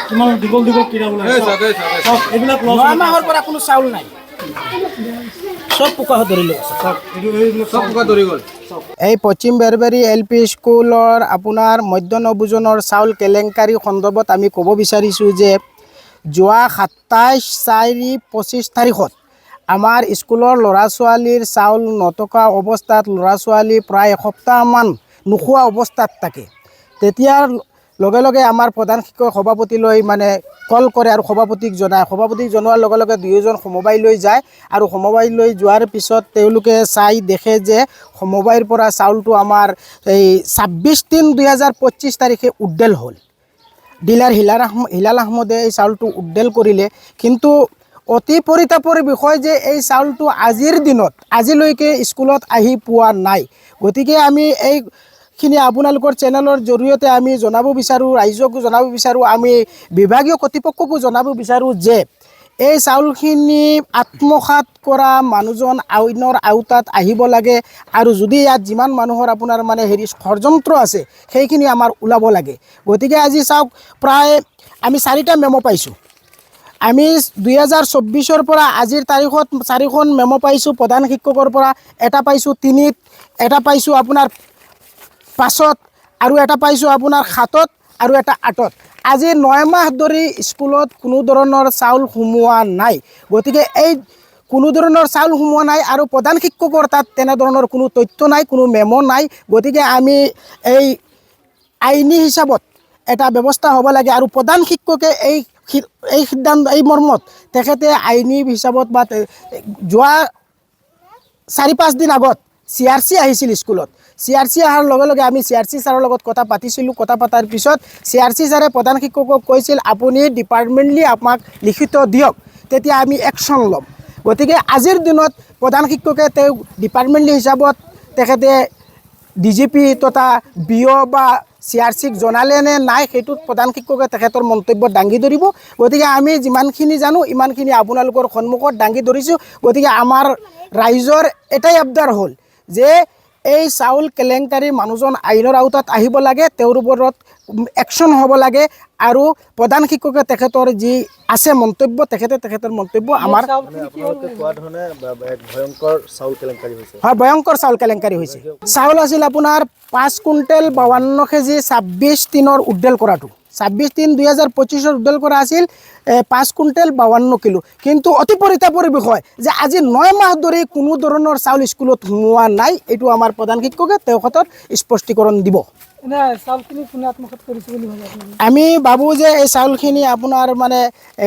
কিমান দীঘল দীঘল কিনা বলে এইবিলাক 9 মাহৰ পৰা কোনো চাউল নাই, সব পোকা ধৰিলে, সব পোকা ধৰি গ'ল। এই পশ্চিম বেৰবেৰী LP স্কুলৰ আপোনাৰ মধ্যাহ্ন ভোজনৰ চাউল কেলেংকাৰী সন্দৰ্ভত আমি ক'ব বিচাৰিছোঁ যে যোৱা 27/4/25 তাৰিখত আমাৰ স্কুলৰ ল'ৰা ছোৱালীৰ চাউল নথকা অৱস্থাত ল'ৰা ছোৱালী প্ৰায় এসপ্তাহমান নোখোৱা অৱস্থাত থাকে। তেতিয়াৰ লগে লগে আমাৰ প্ৰধান শিক্ষক সভাপতিলৈ মানে কল কৰে আৰু সভাপতিক জনায়। সভাপতিক জনোৱাৰ লগে লগে দুয়োজন সমবায় লৈ যায় আৰু সমবায় লৈ যোৱাৰ পিছত তেওঁলোকে চাই দেখে যে সমবায়ৰ পৰা চাউলটো আমাৰ এই 26/3/2025 তাৰিখে উদ্দেল হ'ল। ডিলাৰ হিলাল আহমদে এই চাউলটো উদ্দেল কৰিলে, কিন্তু অতি পৰিতাপৰ বিষয় যে এই চাউলটো আজিৰ দিনত আজিলৈকে স্কুলত আহি পোৱা নাই। গতিকে আমি এইখিনি আপোনালোকৰ চেনেলৰ জৰিয়তে আমি জনাব বিচাৰোঁ, ৰাইজকো জনাব বিচাৰোঁ, আমি বিভাগীয় কৰ্তৃপক্ষকো জনাব বিচাৰোঁ যে এই চাউলখিনি আত্মসাৎ কৰা মানুহজন আইনৰ আওতাত আহিব লাগে আৰু যদি ইয়াত যিমান মানুহৰ আপোনাৰ মানে ষড়যন্ত্ৰ আছে সেইখিনি আমাৰ ওলাব লাগে। গতিকে আজি চাওক, প্ৰায় আমি 4টা মেম' পাইছোঁ। আমি 2024 পৰা আজিৰ তাৰিখত 4খন মেম' পাইছোঁ প্ৰধান শিক্ষকৰ পৰা, এটা পাইছোঁ 3ত, এটা পাইছোঁ আপোনাৰ 5ত, আৰু এটা পাইছোঁ আপোনাৰ 7ত, আৰু এটা 8ত। আজি 9 মাহ ধৰি স্কুলত কোনো ধৰণৰ চাউল সোমোৱা নাই। গতিকে এই কোনো ধৰণৰ চাউল সোমোৱা নাই আৰু প্ৰধান শিক্ষকৰ তাত তেনেধৰণৰ কোনো তথ্য নাই, কোনো মেম' নাই। গতিকে আমি এই আইনী হিচাপত এটা ব্যৱস্থা হ'ব লাগে আৰু প্ৰধান শিক্ষকে এই সিদ্ধান্ত এই মৰ্মত তেখেতে আইনী হিচাপত বা যোৱা 4-5 দিন আগত CRC আহিছিল স্কুলত। CRC অহাৰ লগে লগে আমি CRC ছাৰৰ লগত কথা পাতিছিলোঁ। কথা পতাৰ পিছত CRC ছাৰে প্ৰধান শিক্ষকক কৈছিল আপুনি ডিপাৰ্টমেণ্টলি আমাক লিখিত দিয়ক, তেতিয়া আমি একশ্যন ল'ম। গতিকে আজিৰ দিনত প্ৰধান শিক্ষকে তেওঁ ডিপাৰ্টমেণ্টলি হিচাপত তেখেতে DGP তথা BO বা CRCক জনালে নে নাই সেইটোত প্ৰধান শিক্ষকে তেখেতৰ মন্তব্য দাঙি ধৰিব। গতিকে আমি যিমানখিনি জানো ইমানখিনি আপোনালোকৰ সন্মুখত দাঙি ধৰিছোঁ। গতিকে আমাৰ ৰাইজৰ এটাই আবদাৰ হ'ল যে এই চাউল কেলেংকাৰী মানুহজন আইনৰ আওতাত আহিব লাগে, তেওঁৰ ওপৰত একশ্যন হ'ব লাগে আৰু প্ৰধান শিক্ষকে তেখেতৰ যি আছে মন্তব্য তেখেতৰ মন্তব্য আমাৰ ভয়ংকৰ চাউল কেলেংকাৰী হৈছে। হয়, ভয়ংকৰ চাউল কেলেংকাৰী হৈছে। চাউল আছিল আপোনাৰ 5 কুইণ্টেল 52 কেজি 26/3 উদ্দেল কৰাটো, 26/3/2025 উদ্দেল কৰা আছিল 5 কুইণ্টেল 52 কিলো। কিন্তু অতি পৰিতাপৰ বিষয় যে আজি 9 মাহ ধৰি কোনো ধৰণৰ চাউল স্কুলত সোমোৱা নাই। এইটো আমাৰ প্ৰধান শিক্ষকে তেখেতৰ স্পষ্টীকৰণ দিব। আমি ভাবোঁ যে এই চাউলখিনি আপোনাৰ মানে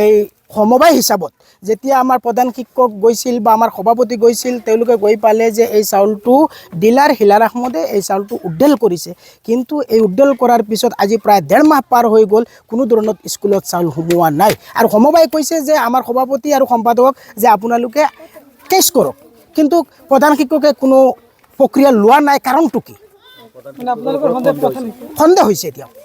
এই সমবায় হিচাপত যেতিয়া আমাৰ প্ৰধান শিক্ষক গৈছিল বা আমাৰ সভাপতি গৈছিল, তেওঁলোকে গৈ পালে যে এই চাউলটো ডিলাৰ হিলাল আহমদে এই চাউলটো উদ্দেল কৰিছে। কিন্তু এই উদ্দেল কৰাৰ পিছত আজি প্ৰায় 1.5 মাহ পাৰ হৈ গ'ল, কোনো ধৰণত স্কুলত চাউল সোমোৱা নাই। আৰু সমবায় কৈছে যে আমাৰ সভাপতি আৰু সম্পাদকক যে আপোনালোকে কেছ কৰক, কিন্তু প্ৰধান শিক্ষকে কোনো প্ৰক্ৰিয়া লোৱা নাই। কাৰণটো কি? সন্দেহ হৈছে এতিয়া।